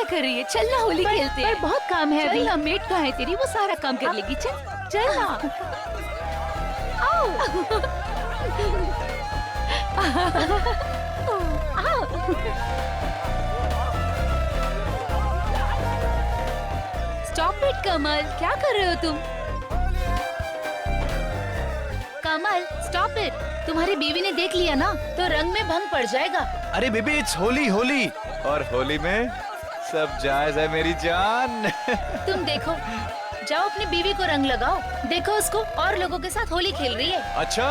कर रही है? चल ना होली खेलते हैं। बहुत काम है अभी। चल ना, मेट कहाँ है तेरी? वो सारा काम कर लेगी। चल चल ना। आओ। स्टॉप इट कमल, क्या कर रहे हो तुम? कमल स्टॉप इट। तुम्हारी बीवी ने देख लिया ना तो रंग में भंग पड़ जाएगा। अरे बेबी इट्स होली होली, और होली में सब जायज है मेरी जान। तुम देखो, जाओ अपनी बीवी को रंग लगाओ। देखो उसको और लोगों के साथ होली खेल रही है। अच्छा।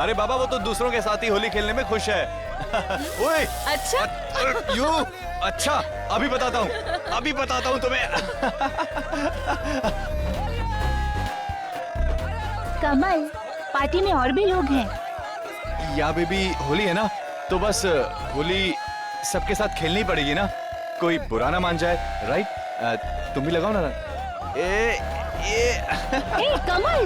अरे बाबा वो तो दूसरों के साथ ही होली खेलने में खुश है। ओए अच्छा यू। अच्छा अभी बताता हूँ तुम्हें। कमल, पार्टी में और भी लोग हैं। या बेबी होली है ना, तो बस होली सबके साथ खेलनी पड़ेगी ना, कोई बुरा ना मान जाए। राइट? तुम भी लगाओ ना। ए कमल।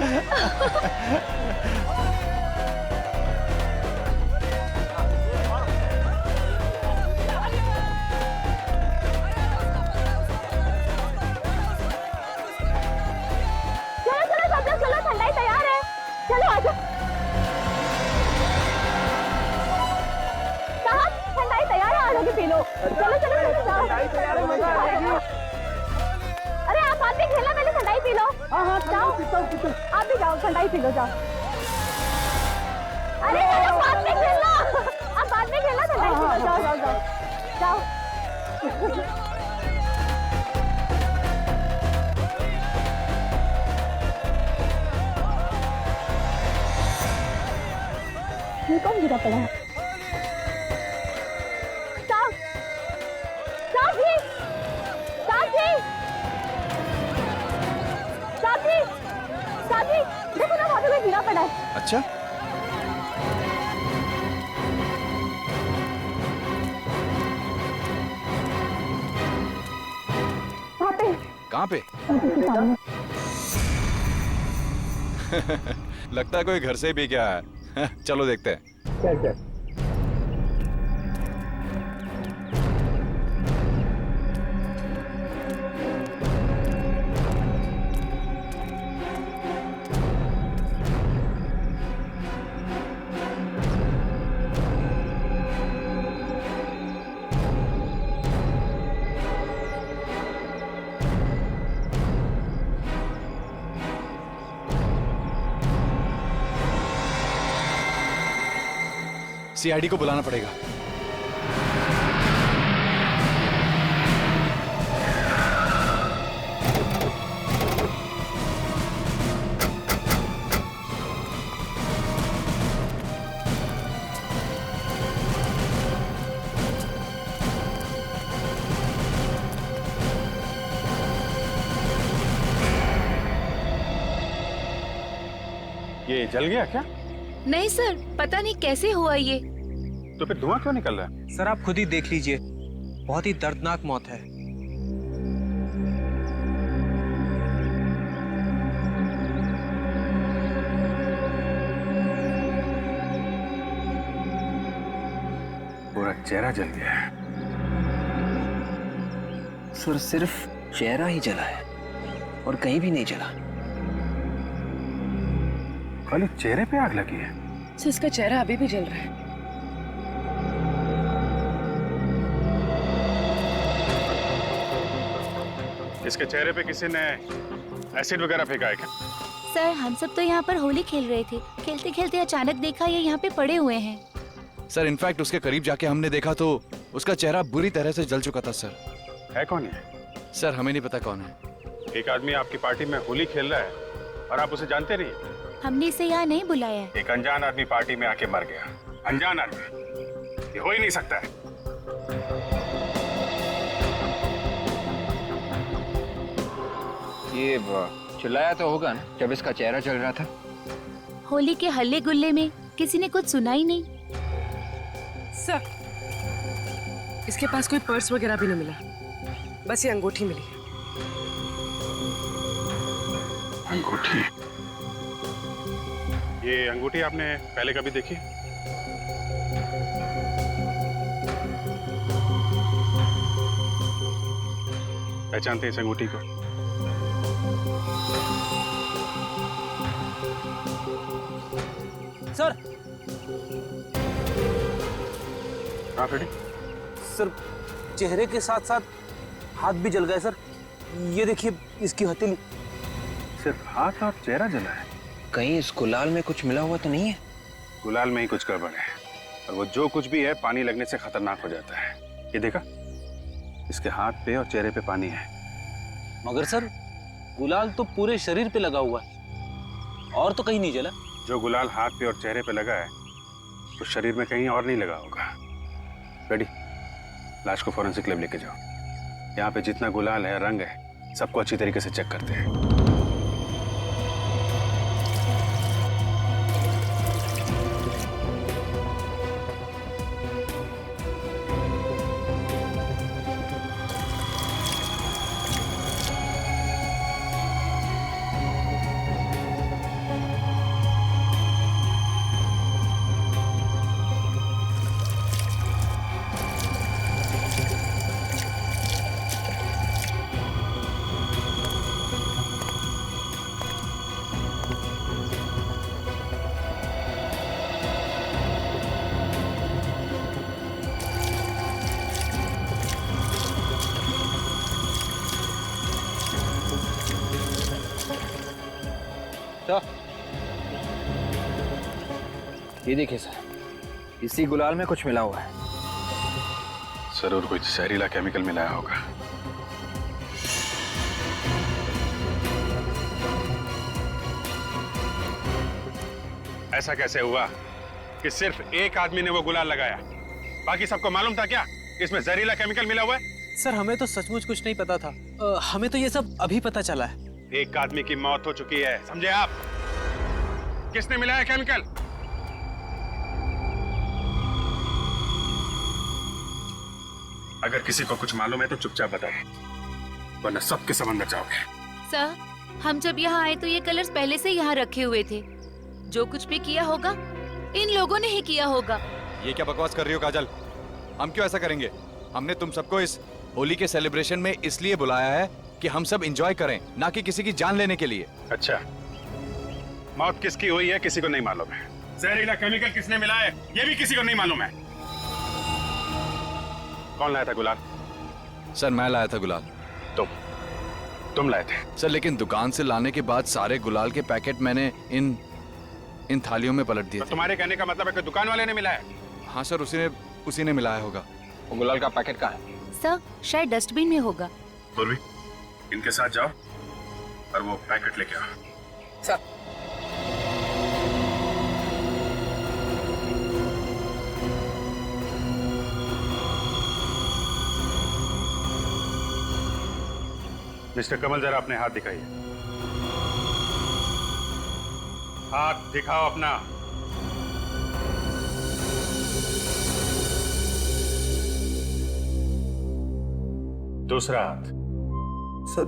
चलो जाओ। अरे आप बाद में खेलना, पहले ठंडाई पी लो। हाँ जाओ, आप भी जाओ, ठंडाई पी लो, जाओ। अरे चलो बाद में खेलना, आप बाद में खेलना, ठंडाई पी लो, जाओ जाओ जाओ जाओ। ये कौन गिरा पड़ा है? देखो ना वहाँ पे गिरा पड़ा है। अच्छा वहाँ पे। कहाँ पे? लगता है कोई घर से ही पी के आया है। चलो देखते हैं। चल। सीआईडी को बुलाना पड़ेगा। ये जल गया क्या? नहीं सर, पता नहीं कैसे हुआ ये। तो फिर धुआं क्यों निकल रहा है? सर आप खुद ही देख लीजिए, बहुत ही दर्दनाक मौत है। पूरा चेहरा जल गया है। सर सिर्फ चेहरा ही जला है और कहीं भी नहीं जला। खाली चेहरे पे आग लगी है। सर इसका चेहरा अभी भी जल रहा है। इसके चेहरे पे किसी ने एसिड वगैरह फेंका है क्या? सर हम सब तो यहाँ पर होली खेल रहे थे, खेलते खेलते अचानक देखा ये यहाँ पे पड़े हुए हैं। सर इनफैक्ट उसके करीब जाके हमने देखा तो उसका चेहरा बुरी तरह से जल चुका था। सर है कौन है? सर हमें नहीं पता कौन है। एक आदमी आपकी पार्टी में होली खेल रहा है और आप उसे जानते नहीं। हमने इसे यहाँ नहीं बुलाया है। एक अनजान आदमी पार्टी में आके मर गया। अनजान आदमी, ये हो ही नहीं सकता है। ये चिल्लाया तो होगा ना जब इसका चेहरा जल रहा था। होली के हल्ले गुल्ले में किसी ने कुछ सुना ही नहीं। सर इसके पास कोई पर्स वगैरह भी नहीं मिला, बस ये अंगूठी मिली। अंगूठी? ये अंगूठी आपने पहले कभी देखी? पहचानते हैं इस अंगूठी को? सर। हाँ फ्रेडी। सर, चेहरे के साथ साथ हाथ भी जल गए सर। ये देखिए इसकी हथेली। सिर्फ हाथ और चेहरा जला है? कहीं इस गुलाल में कुछ मिला हुआ तो नहीं है? गुलाल में ही कुछ गड़बड़ है, और वो जो कुछ भी है पानी लगने से खतरनाक हो जाता है। ये देखा, इसके हाथ पे और चेहरे पे पानी है। मगर सर, गुलाल तो पूरे शरीर पे लगा हुआ है और तो कहीं नहीं जला। जो गुलाल हाथ पे और चेहरे पे लगा है तो शरीर में कहीं और नहीं लगा होगा। रेडी, लाश को फॉरेंसिक लैब लेके जाओ। यहाँ पे जितना गुलाल है, रंग है, सबको अच्छी तरीके से चेक करते हैं। ये देखिए सर, इसी गुलाल में कुछ मिला हुआ है। जरूर कोई जहरीला केमिकल मिलाया होगा। ऐसा कैसे हुआ कि सिर्फ एक आदमी ने वो गुलाल लगाया? बाकी सबको मालूम था क्या इसमें जहरीला केमिकल मिला हुआ है? सर, हमें तो सचमुच कुछ नहीं पता था। हमें तो ये सब अभी पता चला है। एक आदमी की मौत हो चुकी है, समझे आप? किसने मिलाया केमिकल? अगर किसी को कुछ मालूम है तो चुपचाप बता दे, वरना सबके सब अंदर जाओगे। सर, हम जब यहाँ आए तो ये कलर्स पहले से यहाँ रखे हुए थे। जो कुछ भी किया होगा इन लोगों ने ही किया होगा। ये क्या बकवास कर रही हो काजल? हम क्यों ऐसा करेंगे? हमने तुम सबको इस होली के सेलिब्रेशन में इसलिए बुलाया है कि हम सब एंजॉय करें, ना कि किसी की जान लेने के लिए। अच्छा, मौत किसकी हुई है किसी को नहीं मालूम है। जहरीला केमिकल किसने मिलाया है ये भी किसी को नहीं मालूम है। कौन लाया था गुलाल? सर, मैं लाया था गुलाल। तुम लाए थे? सर, लेकिन दुकान से लाने के बाद सारे गुलाल के पैकेट मैंने इन थालियों में पलट दिए तो थे। तुम्हारे कहने का मतलब है कि दुकान वाले ने मिलाया? हाँ सर, उसी ने मिलाया होगा। वो गुलाल का पैकेट कहाँ है? सर, शायद डस्टबिन में होगा। पूर्वी, इनके साथ जाओ और वो पैकेट लेके आओ। सर। मिस्टर कमल, जरा अपने हाथ दिखाइए। हाथ दिखाओ अपना। दूसरा हाथ। सर,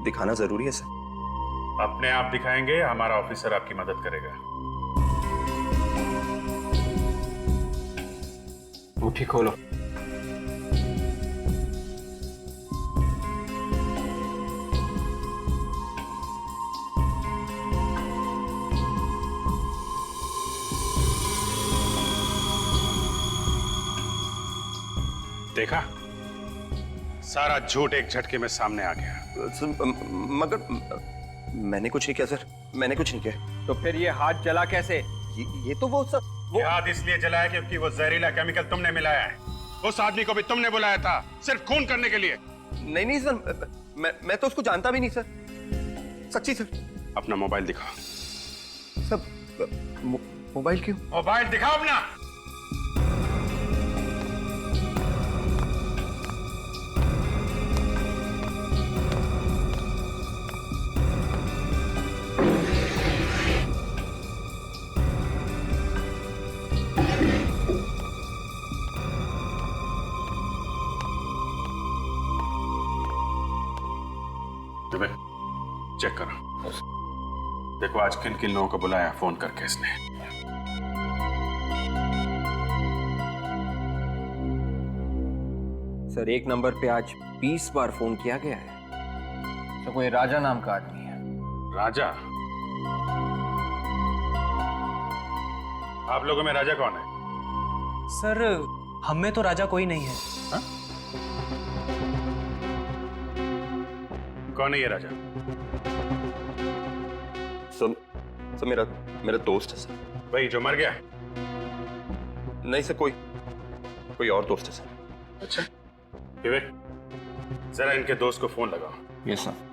दिखाना जरूरी है सर? अपने आप दिखाएंगे, हमारा ऑफिसर आपकी मदद करेगा। मुट्ठी खोलो। देखा, सारा झूठ एक झटके में सामने आ गया। मगर मैंने कुछ नहीं किया सर, मैंने कुछ नहीं किया। तो फिर ये हाथ जला कैसे? ये तो वो सर, वो ये हाथ इसलिए जलाया क्योंकि वो जहरीला केमिकल तुमने मिलाया है। उस आदमी को भी तुमने बुलाया था सिर्फ खून करने के लिए। नहीं सर, मैं तो उसको जानता भी नहीं सर, सच्ची सर। अपना मोबाइल दिखाओ। सर, मोबाइल क्यों? मोबाइल दिखाओ अपना। चेक करो, देखो आज किन किन लोगों को बुलाया फोन करके इसने। सर एक नंबर पे आज 20 बार फोन किया गया है। तो कोई राजा नाम का आदमी है। राजा? आप लोगों में राजा कौन है? सर हम में तो राजा कोई नहीं है। हा? कौन है ये राजा? सर मेरा दोस्त है सर। वही जो मर गया है? नहीं सर, कोई और दोस्त है सर। अच्छा, विवेक जरा इनके दोस्त को फोन लगाओ। Yes sir.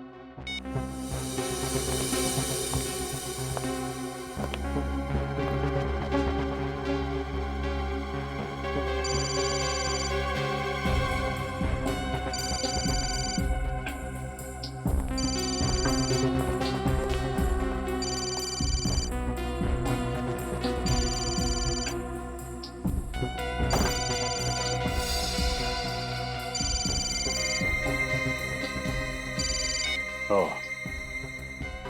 ओह,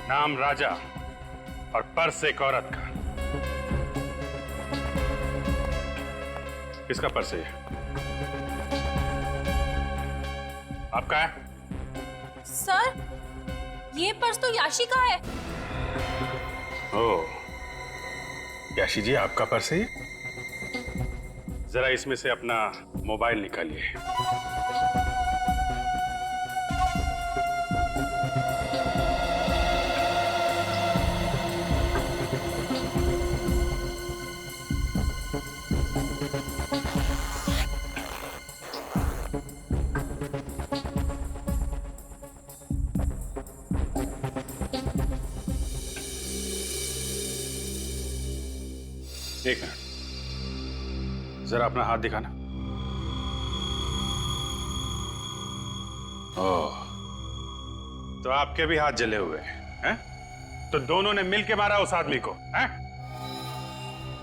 नाम राजा और पर्स एक औरत का। किसका पर्स है ये? आपका है? सर, ये पर्स तो याशी का है। ओह, याशी जी आपका पर्स है ये? जरा इसमें से अपना मोबाइल निकालिए। एक मिनट, जरा अपना हाथ दिखाना। ओह, तो आपके भी हाथ जले हुए हैं? तो दोनों ने मिलके मारा उस आदमी को, हैं?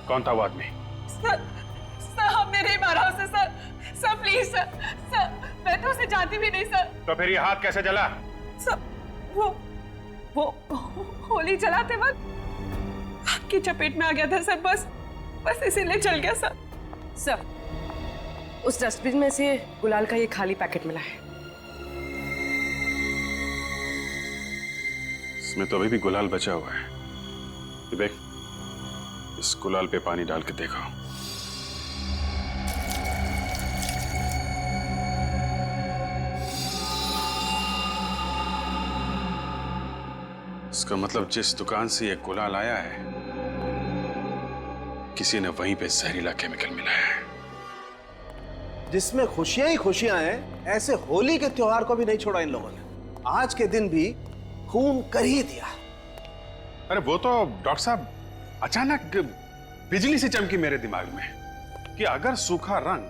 कौन था वो आदमी? सर हमने नहीं मारा उसे सर। सर प्लीज सर, मैं तो उसे जानती भी नहीं सर। तो फिर ये हाथ कैसे जला? सर वो होली जलाते वक्त आपकी चपेट में आ गया था सर। बस इसीलिए चल गया सर। सर उस डस्टबिन में से गुलाल का ये खाली पैकेट मिला है। इसमें तो अभी भी गुलाल बचा हुआ है। विवेक, इस गुलाल पे पानी डाल के देखो। इसका मतलब जिस दुकान से ये गुलाल आया है, किसी ने वहीं पे जहरीला केमिकल मिलाया है। जिसमें खुशियां ही खुशियां हैं, ऐसे होली के त्योहार को भी नहीं छोड़ा इन लोगों ने। आज के दिन भी खून कर ही दिया। अरे वो तो डॉक्टर साहब, अचानक बिजली से चमकी मेरे दिमाग में कि अगर सूखा रंग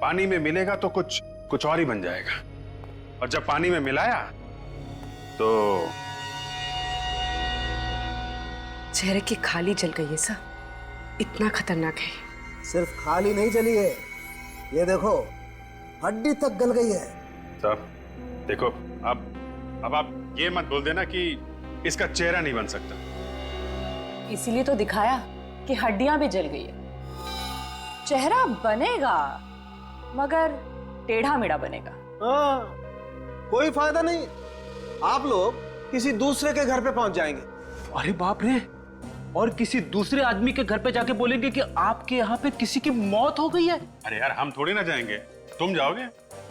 पानी में मिलेगा तो कुछ और ही बन जाएगा। और जब पानी में मिलाया तो चेहरे की खाली जल गई है सर। इतना खतरनाक है। सिर्फ खाली नहीं जली है, ये देखो हड्डी तक गल गई है। साहब देखो, अब आप ये मत बोल देना कि इसका चेहरा नहीं बन सकता। इसीलिए तो दिखाया कि हड्डियां भी जल गई है। चेहरा बनेगा मगर टेढ़ा मेढ़ा बनेगा। हाँ, कोई फायदा नहीं। आप लोग किसी दूसरे के घर पे पहुंच जाएंगे। अरे बाप रे, और किसी दूसरे आदमी के घर पे जाके बोलेंगे कि आपके यहाँ पे किसी की मौत हो गई है। अरे यार, हम थोड़ी ना जाएंगे, तुम जाओगे।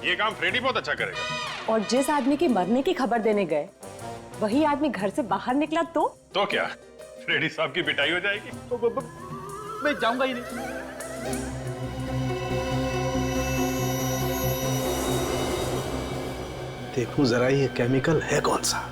ये काम फ्रेडी बहुत अच्छा करेगा। और जिस आदमी की मरने की खबर देने गए, वही आदमी घर से बाहर निकला तो क्या फ्रेडी साहब की पिटाई हो जाएगी? मैं जाऊंगा ही नहीं। देखूं जरा ये केमिकल है कौन सा।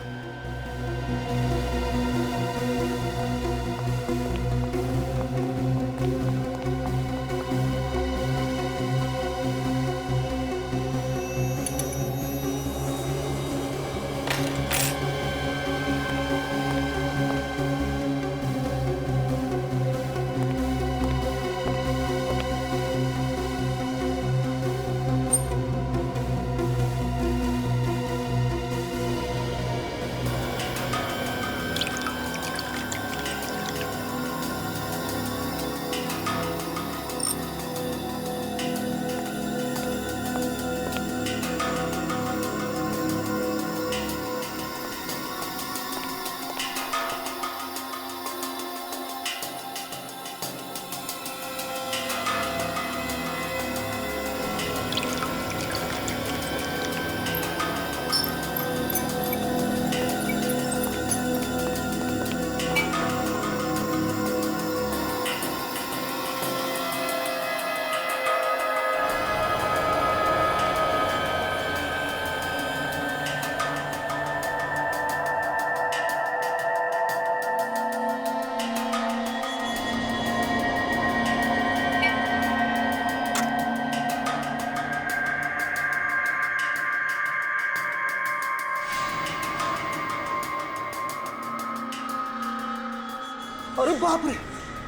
बाप रे,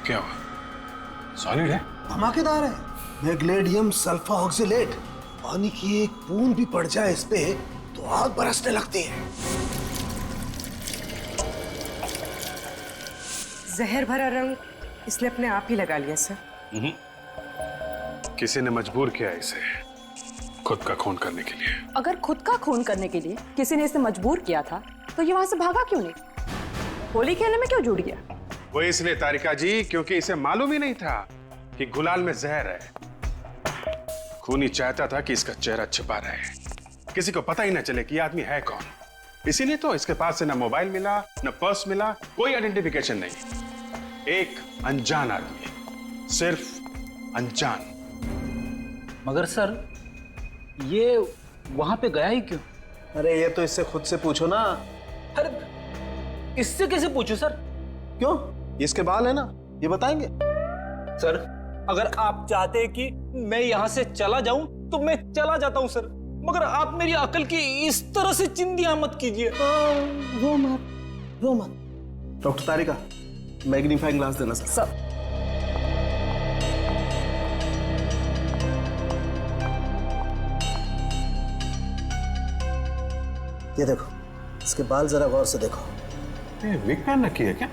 क्या हुआ? सॉलिड है? धमाकेदार है। मैग्नेडियम सल्फा ऑक्सीलेट। पानी की एक बूंद भी पड़ जाए इस पे तो आग बरसने लगती है। जहर भरा रंग इसने अपने आप ही लगा लिया सर। किसी ने मजबूर किया इसे खुद का खून करने के लिए। अगर खुद का खून करने के लिए किसी ने इसे मजबूर किया था तो ये वहां से भागा क्यों नहीं? होली खेलने में क्यों जुड़ गया? वो इसलिए तारिका जी क्योंकि इसे मालूम ही नहीं था कि गुलाल में जहर है। खूनी चाहता था कि इसका चेहरा छिपा रहे, किसी को पता ही ना चले कि ये आदमी है कौन। इसीलिए तो इसके पास से ना मोबाइल मिला, ना पर्स मिला, कोई आइडेंटिफिकेशन नहीं। एक अनजान आदमी, सिर्फ अनजान। मगर सर ये वहां पे गया ही क्यों? अरे ये तो इससे खुद से पूछो ना। अरे इससे कैसे पूछूं सर? क्यों? इसके बाल है ना, ये बताएंगे। सर अगर आप चाहते हैं कि मैं यहाँ से चला जाऊं तो मैं चला जाता हूं सर, मगर आप मेरी अकल की इस तरह से चिंदियां मत कीजिए। रो मत। डॉक्टर तारिका, मैग्नीफाइंग ग्लास देना सर। ये देखो, इसके बाल जरा गौर से देखो। ये विग पहन रखी है क्या?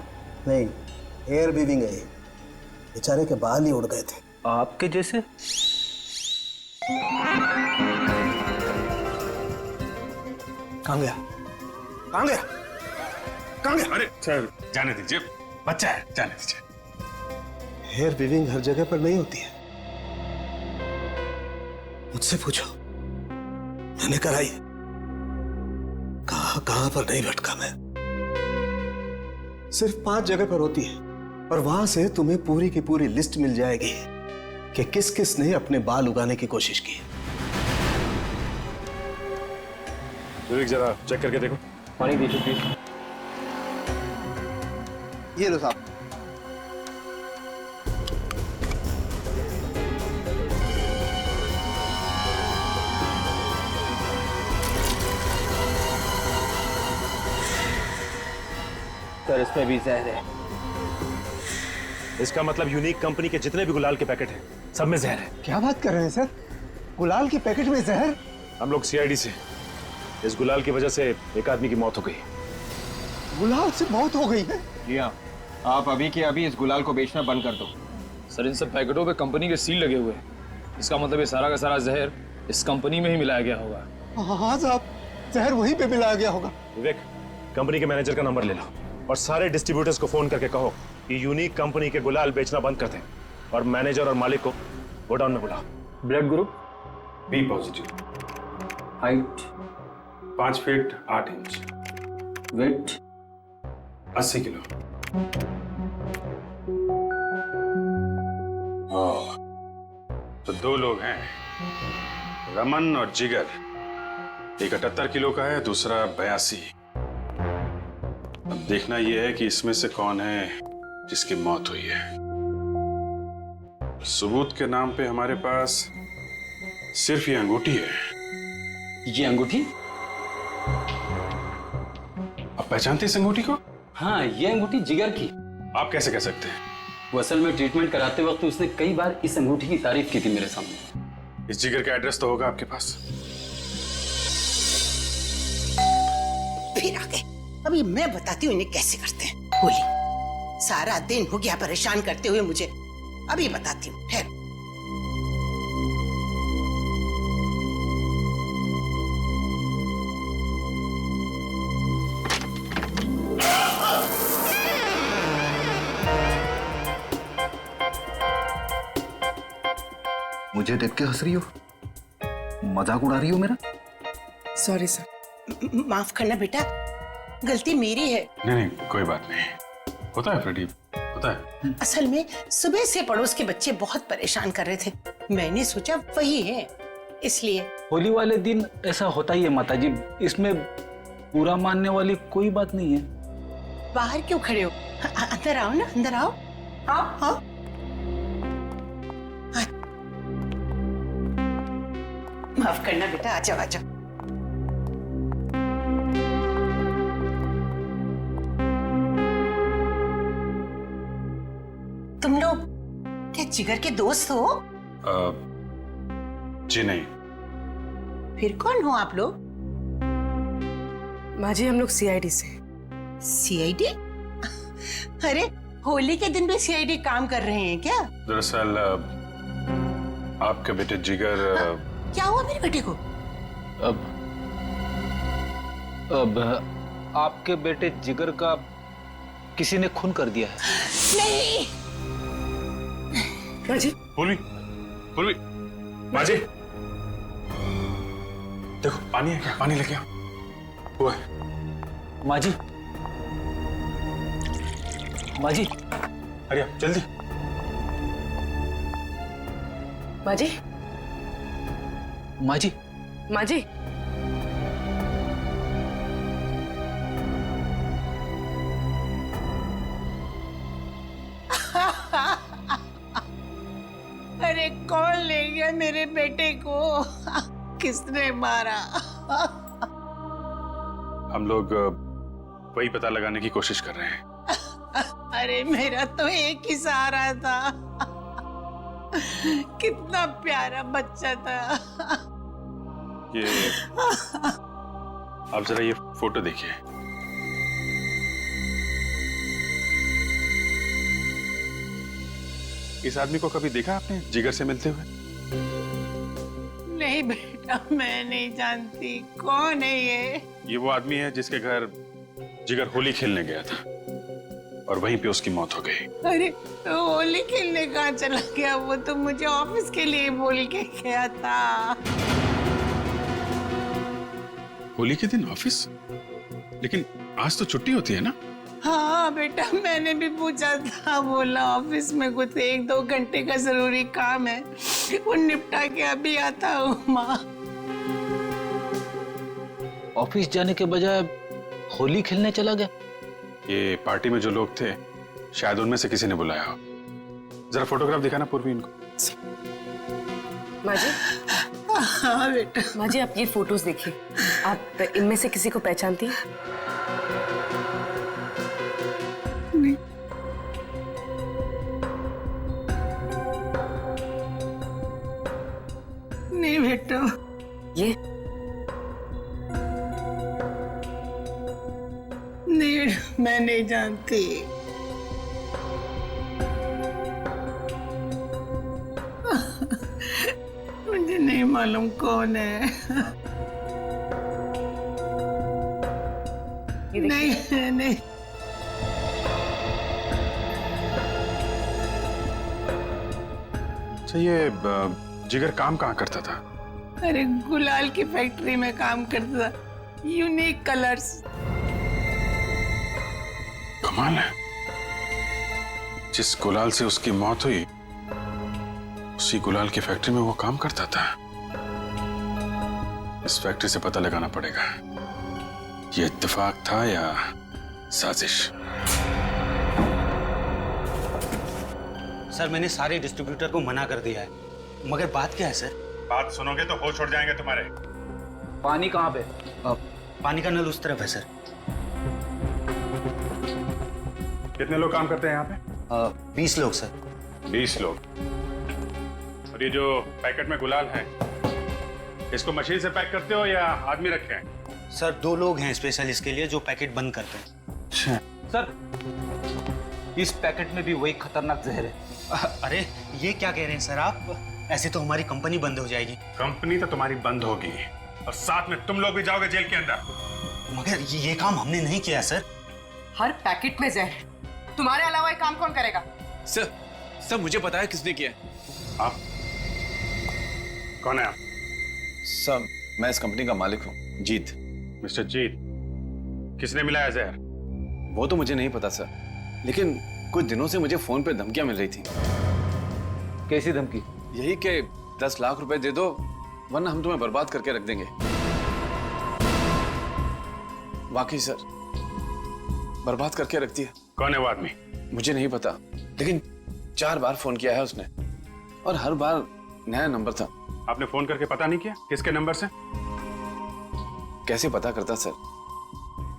नहीं, हेयर वीविंग है ये। बेचारे के बाल ही उड़ गए थे। आपके जैसे? कहाँ गया? अरे सर जाने दीजिए, बच्चा है, जाने दीजिए। हेयर वीविंग हर जगह पर नहीं होती है। मुझसे पूछो, मैंने कराई है। कहां पर नहीं भटका मैं। सिर्फ 5 जगह पर होती है और वहां से तुम्हें पूरी की पूरी लिस्ट मिल जाएगी कि किस किस ने अपने बाल उगाने की कोशिश की। विवेक जरा चेक करके देखो। पानी दीजिए प्लीज। ये लो साहब। सर इसमें भी जहर है। इसका मतलब यूनिक कंपनी के जितने भी गुलाल के पैकेट हैं, सब में जहर है। क्या बात कर रहे हैं सर? गुलाल के पैकेट में जहर? हम लोग सीआईडी से, इस गुलाल की वजह से एक आदमी की मौत हो गई। गुलाल से मौत हो गई है? जी हाँ, आप अभी के अभी इस गुलाल को बेचना बंद कर दो। सर इन सब पैकेटों पे कंपनी के सील लगे हुए हैं। इसका मतलब ये सारा का सारा जहर इस कंपनी में ही मिलाया गया होगा। हाँ साहब, जहर वहीं पे मिलाया गया होगा। विवेक, कंपनी के मैनेजर का नंबर ले लो और सारे डिस्ट्रीब्यूटर्स को फोन करके कहो कि यूनिक कंपनी के गुलाल बेचना बंद कर दें और मैनेजर और मालिक को गोडाउन में बुलाओ। Blood group B positive. Height 5 feet 8 inch. Weight 80 kilo. तो 2 लोग हैं, रमन और जिगर। एक 78 किलो का है, दूसरा 82। अब देखना यह है कि इसमें से कौन है जिसकी मौत हुई है। सबूत के नाम पे हमारे पास सिर्फ ये अंगूठी है। ये अंगूठी? आप पहचानते इस अंगूठी को? हाँ, ये अंगूठी जिगर की। आप कैसे कह सकते हैं? वो असल में ट्रीटमेंट कराते वक्त उसने कई बार इस अंगूठी की तारीफ की थी मेरे सामने। इस जिगर का एड्रेस तो होगा आपके पास? फिर आ गए। अभी मैं बताती हूँ इन्हें कैसे करते हैं। होली सारा दिन हो गया परेशान करते हुए मुझे, अभी बताती हूँ। ठहरो। मुझे देख के हंस रही हो? मजाक उड़ा रही हो मेरा? Sorry sir. माफ करना बेटा, गलती मेरी है। नहीं, कोई बात नहीं, होता है फ्रेडी, होता है। असल में सुबह से पड़ोस के बच्चे बहुत परेशान कर रहे थे, मैंने सोचा वही है, इसलिए। होली वाले दिन ऐसा होता ही है माताजी, इसमें बुरा मानने वाली कोई बात नहीं है। बाहर क्यों खड़े हो? अंदर आओ ना, अंदर आओ। आओ आओ। माफ करना बेटा, आ जाओ आ जाओ। जिगर के दोस्त हो? जी नहीं। फिर कौन हो आप लोग? माँ जी हम लोग सीआईडी से। सीआईडी? अरे होली के दिन भी सीआईडी काम कर रहे हैं क्या? दरअसल आपके बेटे जिगर क्या हुआ मेरे बेटे को? अब आपके बेटे जिगर का किसी ने खून कर दिया है। नहीं। माँ जी। पूर्वी, पूर्वी, माँ जी देखो पानी है क्या? पानी लेके आओ। वो है। माँ जी, माँ जी, अरे आप जल्दी। माँ जी, माँ जी, माँ जी। अरे कौन ले गया मेरे बेटे को? किसने मारा? हम लोग वही पता लगाने की कोशिश कर रहे हैं। अरे मेरा तो एक ही सहारा था। कितना प्यारा बच्चा था। ये आप जरा ये फोटो देखिए। इस आदमी को कभी देखा आपने जिगर से मिलते हुए? नहीं बेटा, मैं नहीं जानती। कौन है ये वो आदमी है जिसके घर जिगर होली खेलने गया था और वहीं पे उसकी मौत हो गई। अरे तो होली खेलने कहाँ चला गया? वो तो मुझे ऑफिस के लिए बोल के गया था। होली के दिन ऑफिस? लेकिन आज तो छुट्टी होती है ना? हाँ बेटा, मैंने भी पूछा था। बोला ऑफिस में कुछ 1-2 घंटे का जरूरी काम है, वो निपटा के अभी आता हूँ। माँ ऑफिस जाने के बजाय होली खेलने चला गया। ये पार्टी में जो लोग थे शायद उनमें से किसी ने बुलाया हो। जरा फोटोग्राफ दिखाना पूर्वी इनको। माँ जी। हाँ बेटा। माँ जी आप ये फोटोज देखिए। आप इनमें से किसी को पहचानती हैं? नहीं बेटा। ये नहीं, मैं नहीं जानती। मुझे नहीं मालूम कौन है। नहीं नहीं। अच्छा ये जिगर काम कहाँ करता था? अरे गुलाल की फैक्ट्री में काम करता था। Unique colours. कमाल है, जिस गुलाल से उसकी मौत हुई उसी गुलाल की फैक्ट्री में वो काम करता था। इस फैक्ट्री से पता लगाना पड़ेगा ये इत्तेफाक था या साजिश। सर मैंने सारे डिस्ट्रीब्यूटर को मना कर दिया है, मगर बात क्या है सर? बात सुनोगे तो होश उड़ जाएंगे तुम्हारे। पानी कहाँ पे? पानी का नल उस तरफ है सर। कितने लोग काम करते हैं यहाँ पे? 20 लोग सर। 20 लोग। और ये जो पैकेट में गुलाल है इसको मशीन से पैक करते हो या आदमी रखे हैं? सर 2 लोग हैं स्पेशल इसके लिए जो पैकेट बंद करते हैं। अच्छा सर इस पैकेट में भी वही खतरनाक जहर है। अरे ये क्या कह रहे हैं सर आप? ऐसे तो हमारी कंपनी बंद हो जाएगी। कंपनी तो तुम्हारी बंद होगी और साथ में तुम लोग भी जाओगे जेल के अंदर। मगर ये काम हमने नहीं किया सर। हर पैकेट में जहर, तुम्हारे अलावा ये काम कौन करेगा? सर मुझे पता है किसने किया है। आप कौन है आप? सर मैं इस कंपनी का मालिक हूँ, जीत। मिस्टर जीत, किसने मिलाया जहर? वो तो मुझे नहीं पता सर, लेकिन कुछ दिनों से मुझे फोन पे धमकियां मिल रही थी। कैसी धमकी? यही कि 10 लाख रुपए दे दो वरना हम तुम्हें बर्बाद करके रख देंगे। वाकई सर बर्बाद करके रख दिया। कौन है वो आदमी? मुझे नहीं पता, लेकिन 4 बार फोन किया है उसने और हर बार नया नंबर था। आपने फोन करके पता नहीं किया किसके नंबर से? कैसे पता करता सर,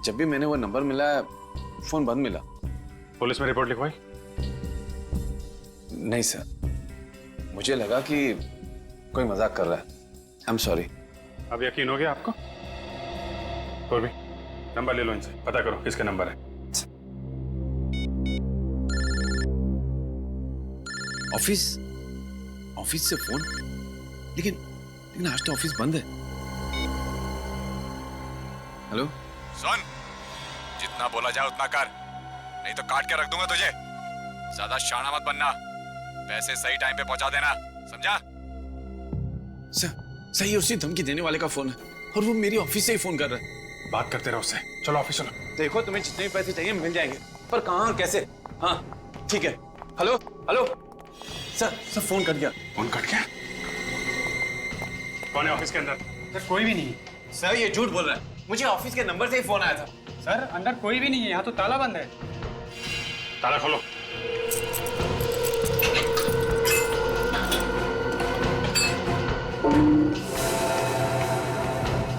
जब भी मैंने वो नंबर मिला फोन बंद मिला। पुलिस में रिपोर्ट लिखवाई? नहीं सर, मुझे लगा कि कोई मजाक कर रहा है। I am sorry. अब यकीन हो गया आपको? कोई भी नंबर ले लो इनसे, पता करो किसका नंबर है। ऑफिस से फोन, लेकिन आज तो ऑफिस बंद है। हेलो सुन, जितना बोला जाए उतना कर, नहीं तो काट के रख दूंगा तुझे। ज्यादा शाना मत बनना, पैसे सही टाइम पे पहुंचा देना, समझा? सही उसी धमकी देने वाले का फोन है और वो मेरी ऑफिस से ही फोन कर रहा है। बात करते रहो उससे। चलो ऑफिस चलो। देखो तुम्हें जितने भी पैसे चाहिए मिल जाएंगे, पर कहाँ कैसे? हाँ ठीक है। Hello hello sir phone cut गया। फोन कट गया? कौन है ऑफिस के अंदर? सर कोई भी नहीं है। सर ये झूठ बोल रहा है, मुझे ऑफिस के नंबर से ही फोन आया था। सर अंदर कोई भी नहीं है, यहाँ तो ताला बंद है। ताला खोलो।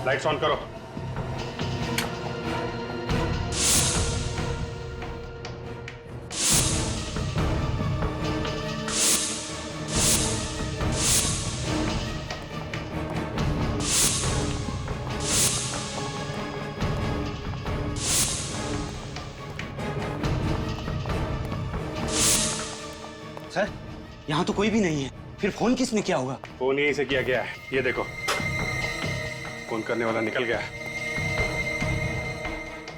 लाइट्स ऑन करो। सर यहाँ तो कोई भी नहीं है, फिर फोन किसने किया होगा? फोन यहीं से किया गया है, ये देखो। फोन करने वाला निकल गया है।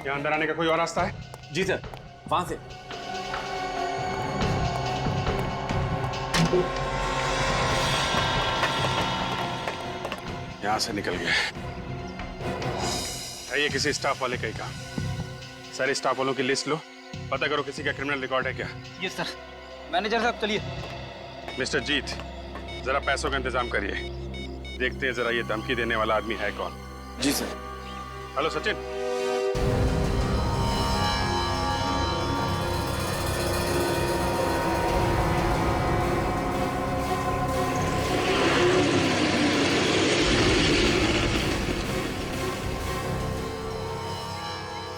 यहाँ अंदर आने का कोई और रास्ता है? जी सर, वहां से। यहां से निकल गया है। ये किसी स्टाफ वाले का ही काम। सारे स्टाफ वालों की लिस्ट लो, पता करो किसी का क्रिमिनल रिकॉर्ड है क्या। ये सर। मैनेजर साहब चलिए। मिस्टर जीत, जरा पैसों का इंतजाम करिए, देखते हैं जरा ये धमकी देने वाला आदमी है कौन। जी सर। हेलो सचिन।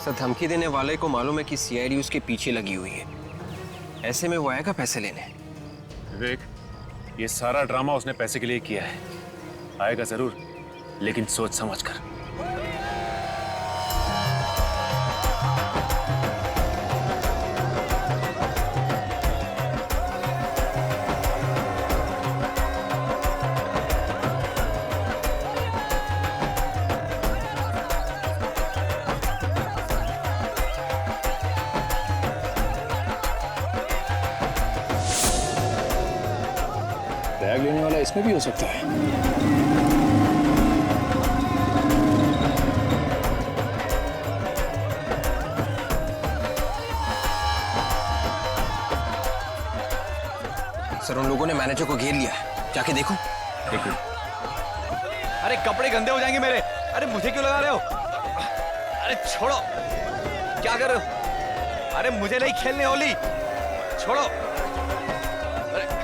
सर धमकी देने वाले को मालूम है कि सीआईडी उसके पीछे लगी हुई है, ऐसे में वो आएगा पैसे लेने। विवेक, ये सारा ड्रामा उसने पैसे के लिए किया है। आएगा जरूर, लेकिन सोच समझ कर। बैग लेने वाला इसमें भी हो सकता है। सर उन लोगों ने मैनेजर को घेर लिया है, जाके देखो। देखो। अरे कपड़े गंदे हो जाएंगे मेरे। अरे मुझे क्यों लगा रहे हो? अरे छोड़ो, क्या कर रहे हो? अरे मुझे नहीं खेलने होली, छोड़ो। अरे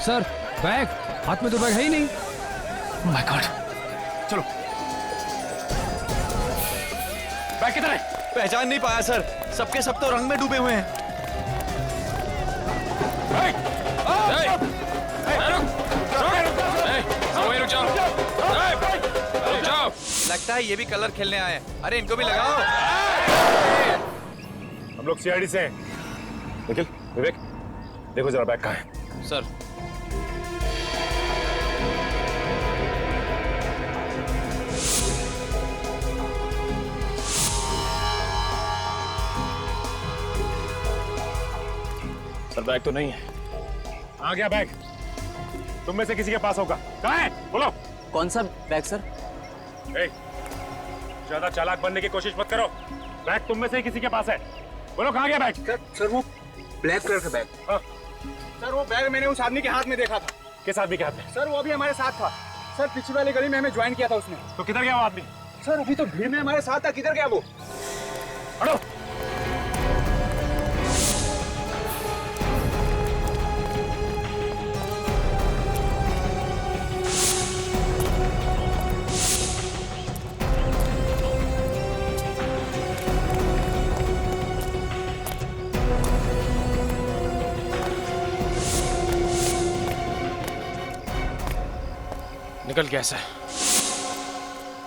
सर बैग, हाथ में तो बैग है ही नहीं। Oh my God. चलो। बैग किधर है? पहचान नहीं पाया सर, सबके सब तो रंग में डूबे हुए हैं। लगता है ये भी कलर खेलने आए हैं। अरे इनको भी लगाओ। हम लोग सीआईडी से हैं। निखिल, विवेक, देखो जरा बैग कहाँ है। सर सर बैग तो नहीं है। आ गया बैग? तुम में से किसी के पास होगा। कहाँ है? बोलो। कौन सा बैग सर? ज्यादा चालाक बनने की कोशिश मत करो। बैग तुम में से ही किसी के पास है। बोलो कहाँ गया बैग? सर वो ब्लैक कलर का बैग। हाँ। सर वो बैग मैंने उस आदमी के हाथ में देखा था। किस आदमी के हाथ में? सर वो अभी हमारे साथ था। सर पिछली वाली गली में हमें ज्वाइन किया था उसने। तो किधर गया वो आदमी? सर अभी तो भीड़ में हमारे साथ था, किधर गया वो? हटो। निकल गया सर।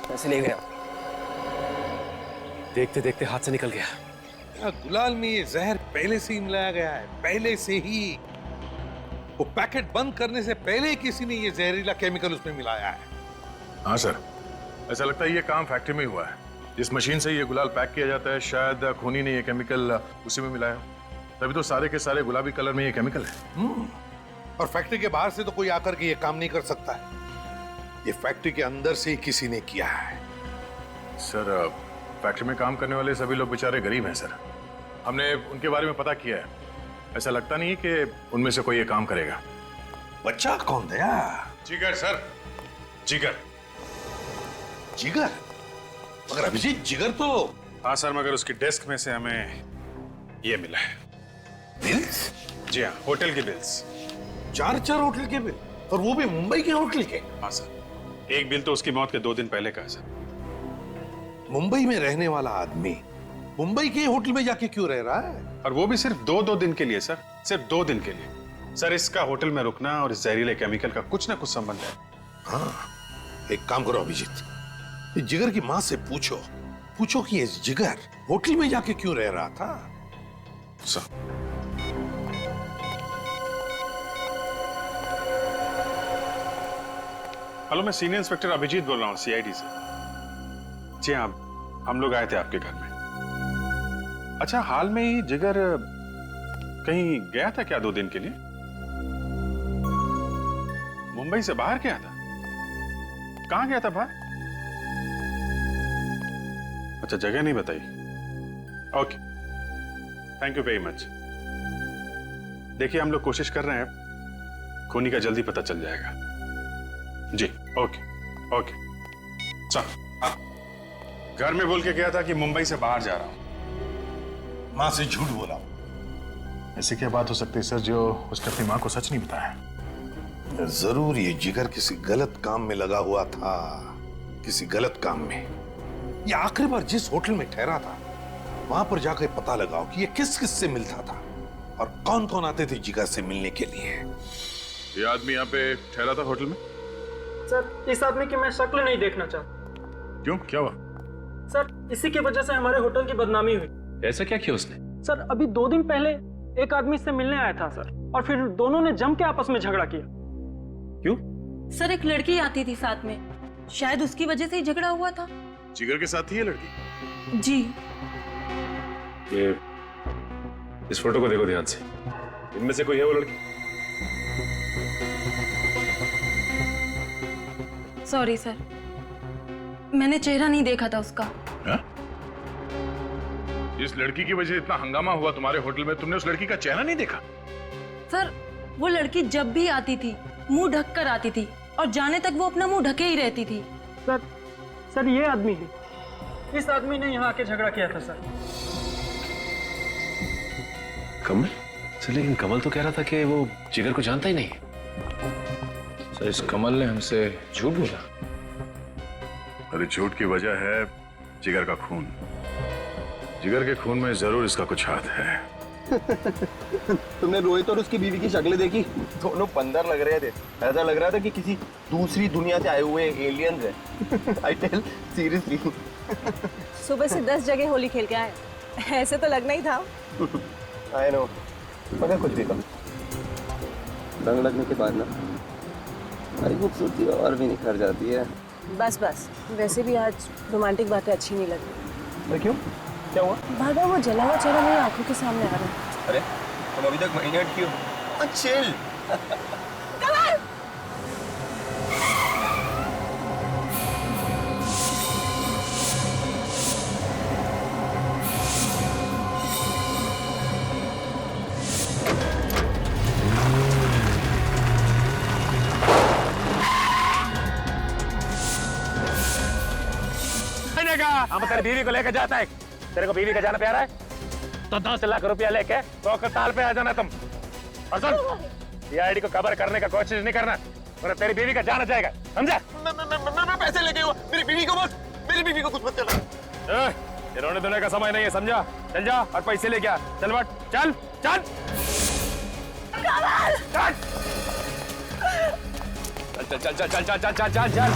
पैसे ले गया। देखते देखते हाथ से निकल गया। गुलाल में ये जहर पहले से ही मिलाया गया है, पहले से ही। वो पैकेट बंद करने से पहले किसी ने ये जहरीला केमिकल उसमें मिलाया है। हाँ सर, ऐसा लगता है ये काम फैक्ट्री में ही हुआ है। जिस मशीन से ये गुलाल पैक किया जाता है, शायद खूनी ने ये केमिकल उसी में मिलाया, तभी तो सारे के सारे गुलाबी कलर में ये केमिकल है। और फैक्ट्री के बाहर से तो कोई आकर के ये काम नहीं कर सकता है। ये फैक्ट्री के अंदर से ही किसी ने किया है। सर, फैक्ट्री में काम करने वाले सभी लोग बेचारे गरीब हैं सर। हमने उनके बारे में पता किया है। ऐसा लगता नहीं है कि उनमें से कोई ये काम करेगा। बच्चा कौन दया? जिगर सर, जिगर। जिगर? मगर अभिजीत, जिगर तो। हाँ सर, मगर उसकी डेस्क में से हमें ये मिला है। बिल्स? जी हाँ, होटल के बिल्स। 4 होटल के बिल, और वो भी मुंबई के होटल के? हाँ सर, एक बिल तो उसकी मौत के 2 दिन पहले का है सर। मुंबई में रहने वाला आदमी मुंबई के होटल में जाके क्यों रह रहा है? और वो भी सिर्फ 2 दिन के लिए सर, सिर्फ 2 दिन के लिए। सर, इसका होटल में रुकना और इस जहरीले केमिकल का कुछ ना कुछ संबंध है। हाँ, एक काम करो अभिजीत, जिगर की माँ से पूछो कि ये जिगर होटल में जाके क्यों रह रहा था। सर, हेलो, मैं सीनियर इंस्पेक्टर अभिजीत बोल रहा हूँ, सीआईडी से। जी हाँ, हम लोग आए थे आपके घर में। अच्छा, हाल में ही जिगर कहीं गया था क्या 2 दिन के लिए? मुंबई से बाहर गया था? कहां गया था बाहर? अच्छा, जगह नहीं बताई। Okay, thank you very much. देखिए, हम लोग कोशिश कर रहे हैं, खूनी का जल्दी पता चल जाएगा। जी, ओके ओके। चल, घर में बोल के गया था कि मुंबई से बाहर जा रहा हूं। माँ से झूठ बोला। ऐसी क्या बात हो सकती है सर जो उसने अपनी माँ को सच नहीं बताया? जरूर ये जिगर किसी गलत काम में लगा हुआ था, किसी गलत काम में। ये आखिरी बार जिस होटल में ठहरा था, वहां पर जाकर पता लगाओ कि ये किस किस से मिलता था और कौन कौन आते थे जिगर से मिलने के लिए। ये आदमी यहाँ पे ठहरा था होटल में? सर, इस आदमी की मैं शक्ल नहीं देखना चाहता। क्यों, क्या हुआ? सर, इसी की वजह से हमारे होटल की बदनामी हुई। ऐसा क्या किया उसने? सर, अभी 2 दिन पहले एक आदमी से मिलने आया था सर, और फिर दोनों ने जम के आपस में झगड़ा किया। क्यों? सर, एक लड़की आती थी साथ में, शायद उसकी वजह से ही झगड़ा हुआ था। जिगर के साथ ही है लड़की? जी। ये इस फोटो को देखो ध्यान से, इनमें से कोई है वो लड़की? सॉरी सर, मैंने चेहरा नहीं देखा था उसका। हा? इस लड़की की वजह से इतना हंगामा हुआ तुम्हारे होटल में, तुमने उस लड़की का चेहरा नहीं देखा? सर, वो लड़की जब भी आती थी मुंह ढक कर आती थी, और जाने तक वो अपना मुंह ढके ही रहती थी। सर, ये आदमी है, इस आदमी ने यहाँ आके झगड़ा किया था सर। कमल? सर, लेकिन कमल तो कह रहा था कि वो जिगर को जानता ही नहीं। सर, इस कमल ने हमसे झूठ बोला। अरे, झूठ की वजह है जिगर का खून। जिगर के खून में जरूर इसका कुछ हाथ है। तुमने रोहित और उसकी बीवी की शक्लें देखी? दोनों बंदर लग रहे थे। ऐसा लग रहा था कि किसी दूसरी दुनिया से आए हुए एलियंस हैं। I tell seriously. सुबह से 10 जगह होली खेल के आए, ऐसे तो लगना ही था। आई नो, मगर कुछ भी कम। रंग लगने के बाद ना हमारी खूबसूरती और भी निखर जाती है। बस बस, वैसे भी आज रोमांटिक बातें अच्छी नहीं लगती। तो क्यों, क्या हुआ? भागा वो जला हुआ चेहरा मेरी आंखों के सामने आ रहा है। अरे, तुम अभी तक माइनट क्यों? चिल। हम तेरी बीवी को लेकर जाता है। तेरे को बीवी का जाना प्यारा है तो 10 लाख रुपया लेके तो ताल पे आ जाना तुम। और सुन, सीआईडी को कवर करने का कोशिश नहीं करना, वरना तेरी बीवी का जाना जाएगा, समझा? मैं पैसे लेके हुआ, मेरी बीवी को मत, मेरी बीवी को कुछ मत करना। ये रोने धोने का समय नहीं है, समझा? चल जा और पैसे लेके आ। चल बट, चल चल चल चल चल चल चल चल चल चल चल चल।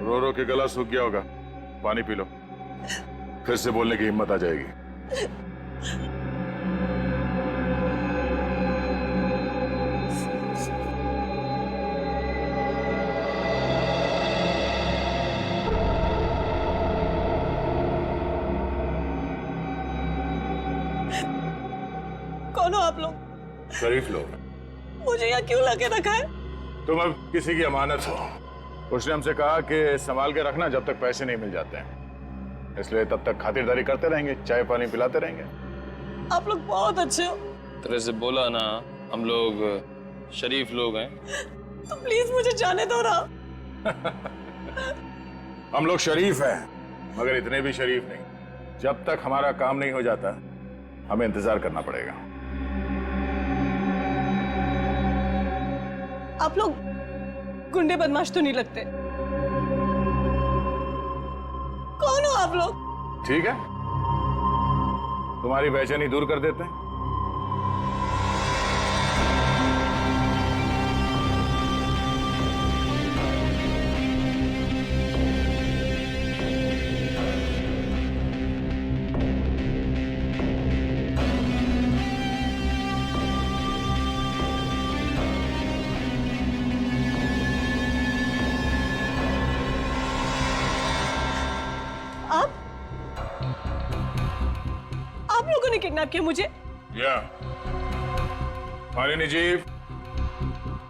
रो रो के गला सूख गया होगा, पानी पी लो, फिर से बोलने की हिम्मत आ जाएगी। कौन हो आप लोग? शरीफ लोग। मुझे यहाँ क्यों लगे रखा है? तुम अब किसी की अमानत हो। उसने हमसे कहा कि संभाल के रखना जब तक पैसे नहीं मिल जाते हैं, इसलिए तब तक खातिरदारी करते रहेंगे, चाय पानी पिलाते रहेंगे। आप लोग बहुत अच्छे हो। तरह से बोला ना, हम लोग शरीफ लोग हैं। तो प्लीज मुझे जाने दो ना। हम लोग शरीफ हैं, मगर इतने भी शरीफ नहीं। जब तक हमारा काम नहीं हो जाता हमें इंतजार करना पड़ेगा। आप लोग गुंडे बदमाश तो नहीं लगते। कौन हो आप लोग? ठीक है, तुम्हारी बेचैनी दूर कर देते हैं। आप लोगों ने किडनैप किया मुझे? या मालिनी जी,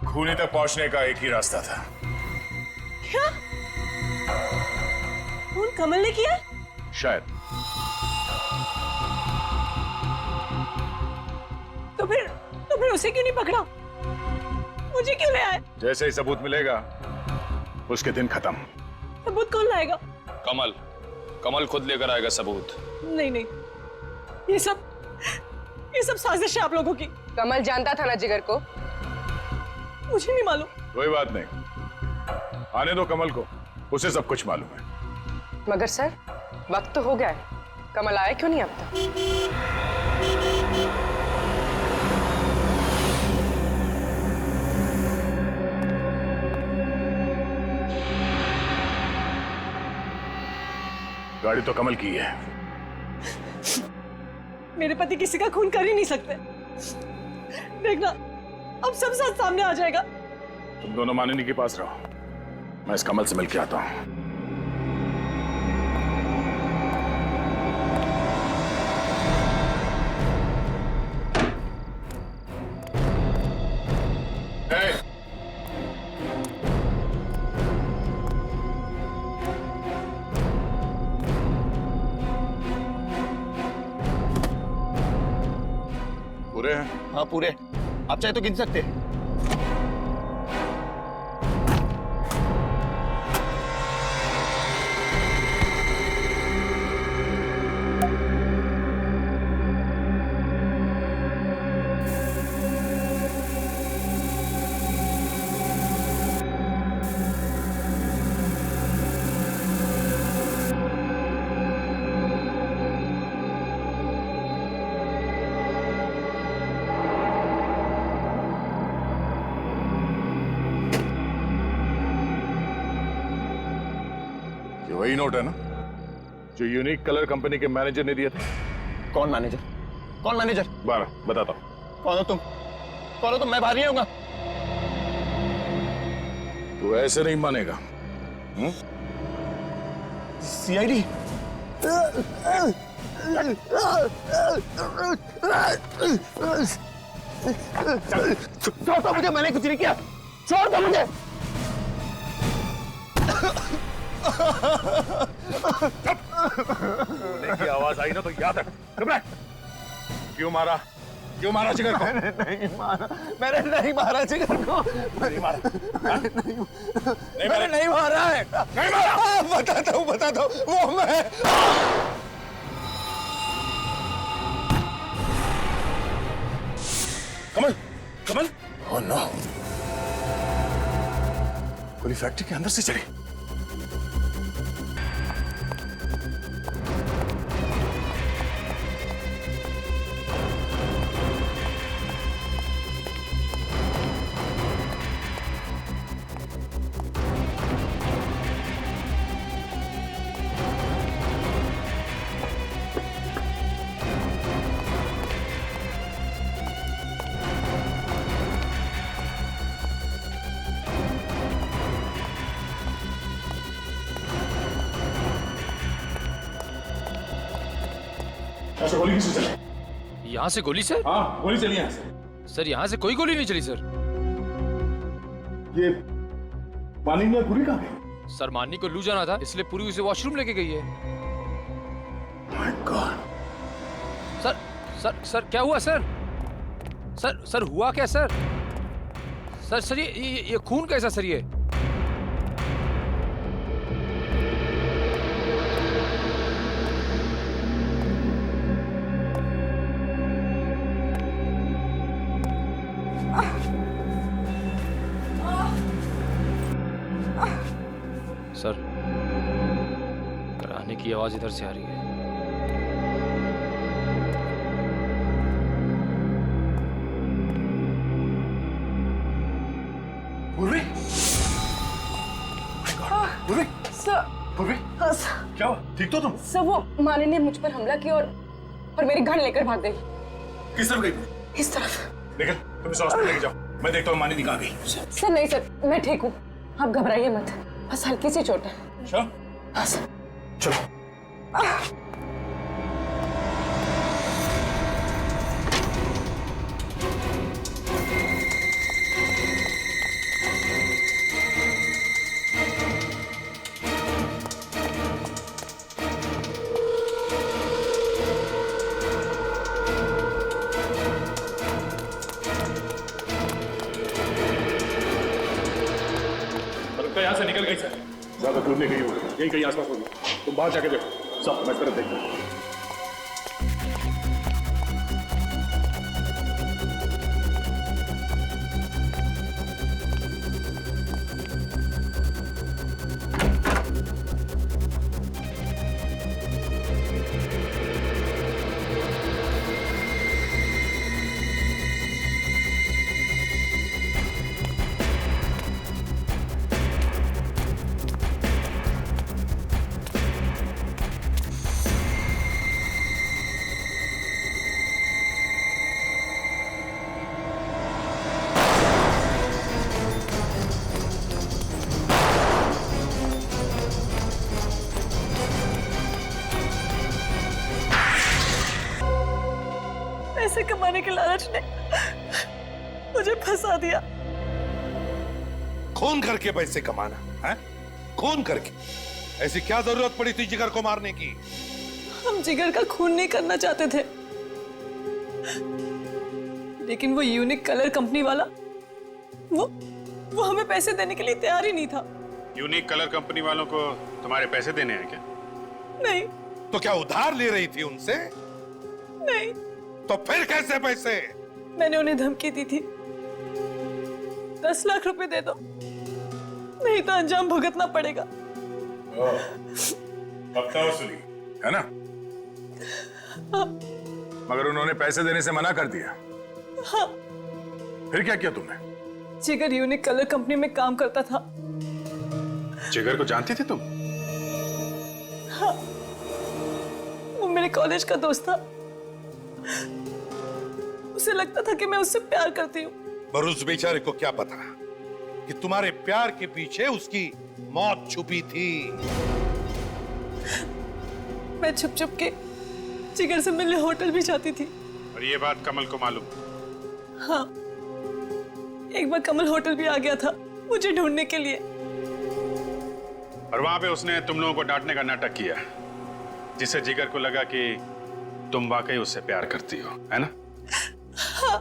खूनी तक पहुंचने का एक ही रास्ता था। क्या? खून कमल ने किया? शायद। तो फिर उसे क्यों नहीं पकड़ा? मुझे क्यों ले आए? जैसे ही सबूत मिलेगा उसके दिन खत्म। सबूत कौन लाएगा? कमल, कमल खुद लेकर आएगा सबूत। नहीं, ये सब साजिश है आप लोगों की। कमल जानता था ना जिगर को? मुझे नहीं मालूम। कोई बात नहीं, आने दो कमल को, उसे सब कुछ मालूम है। मगर सर, वक्त तो हो गया है, कमल आया क्यों नहीं अब तक? गाड़ी तो कमल की है। मेरे पति किसी का खून कर ही नहीं सकते। देखना, अब सब सच सामने आ जाएगा। तुम दोनों मानिनी के पास रहो, मैं इस कमल से मिलके आता हूं। पूरे हैं? हाँ पूरे, आप चाहे तो गिन सकते हैं। वही नोट है ना जो यूनिक कलर कंपनी के मैनेजर ने दिया था? कौन मैनेजर? कौन मैनेजर? 12 बताता हूं। कौन हो तुम? कौन हो तुम? मैं बाहर नहीं आऊंगा। तू ऐसे नहीं मानेगा। सीआईडी? छोड़ दो मुझे, मैंने कुछ नहीं किया। छोड़ दो मुझे। की आवाज आई ना तो याद रख। क्यों मारा? क्यों मारा जिगर को? मैंने नहीं मारा जिगर को। नहीं मारा? मैंने नहीं मारा है। नहीं मारा? बताता हूँ वो मैं। कमल? ओह नो, गोली फैक्ट्री के अंदर से चली। ऐसा गोली किससे चली? यहाँ से गोली सर? हाँ, गोली चली यहाँ से। सर यहाँ से कोई गोली नहीं चली सर। ये माननीय पूरी कहाँ गई? सर मानी को लू जाना था, इसलिए पूरी उसे वॉशरूम लेके गई है। My God. सर क्या हुआ सर? सर हुआ क्या सर? सर ये खून कैसा सर ये? सर कराने की आवाज इधर से आ रही है। पूर्वी? पूर्वी? सर। पूर्वी? हाँ सर। क्या हुआ? ठीक तो तुम? सर वो माने ने मुझ पर हमला किया और मेरी गन लेकर भाग गई। किस तरफ गई? इस तरफ। निकल, तुम इसे हॉस्पिटल लेके जाओ। मैं देखता हूँ मानी निकाल गई। सर नहीं सर, मैं ठीक हूँ, आप घबराइए मत, बस हल्की सी चोट है। अच्छा? हाँ सर। चलो। यहाँ से निकल गई सर। ज्यादा दूर नहीं गई होगी, यहीं कहीं आसपास होगी। तुम बाहर जाके देखो। सब मैं तरफ देखता हूँ। पैसे कमाने के लालच ने मुझे फंसा दिया। खून करके पैसे कमाना है? खून करके? ऐसी क्या जरूरत पड़ी थी जिगर को मारने की? हम जिगर का खून नहीं करना चाहते थे, लेकिन वो यूनिक कलर कंपनी वाला वो हमें पैसे देने के लिए तैयार ही नहीं था। यूनिक कलर कंपनी वालों को तुम्हारे पैसे देने हैं क्या? नहीं। तो क्या उधार ले रही थी उनसे? नहीं। तो फिर कैसे पैसे? मैंने उन्हें धमकी दी थी, 10 लाख रुपए दे दो, नहीं तो अंजाम भुगतना पड़ेगा। अब तो सुनी है ना? मगर उन्होंने पैसे देने से मना कर दिया। हाँ। फिर क्या किया तुमने? जिगर यूनिक कलर कंपनी में काम करता था। जिगर को जानती थी तुम? हाँ, वो मेरे कॉलेज का दोस्त था। उसे लगता था कि मैं उससे प्यार करती हूँ। पर उस बेचारे को क्या पता कि तुम्हारे प्यार के पीछे उसकी मौत छुपी थी। मैं छुप छुप के जिगर से मिलने होटल भी जाती थी। और ये बात कमल को मालूम? हाँ, एक बार कमल होटल भी आ गया था मुझे ढूंढने के लिए। और वहां पे उसने तुम लोगों को डांटने का नाटक किया, जिससे जिगर को लगा कि तुम वाकई उससे प्यार करती हो, है ना? हाँ।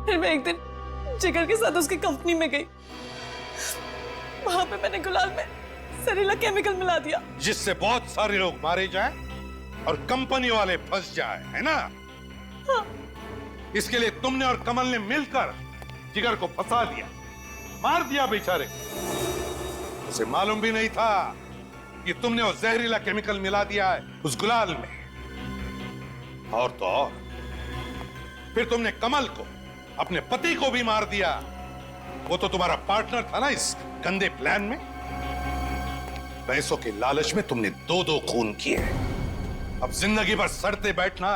फिर मैं एक दिन जिगर के साथ उसकी कंपनी में गई। वहां पे मैंने गुलाल में जहरीला केमिकल मिला दिया, जिससे बहुत सारे लोग मारे जाएं और कंपनी वाले फंस जाए, है ना? हाँ। इसके लिए तुमने और कमल ने मिलकर जिगर को फंसा दिया, मार दिया बेचारे। उसे मालूम भी नहीं था कि तुमने वो जहरीला केमिकल मिला दिया है उस गुलाल में। और तो और फिर तुमने कमल को, अपने पति को भी मार दिया। वो तो तुम्हारा पार्टनर था ना इस गंदे प्लान में। पैसों के लालच में तुमने दो खून किए। अब जिंदगी भर सड़ते बैठना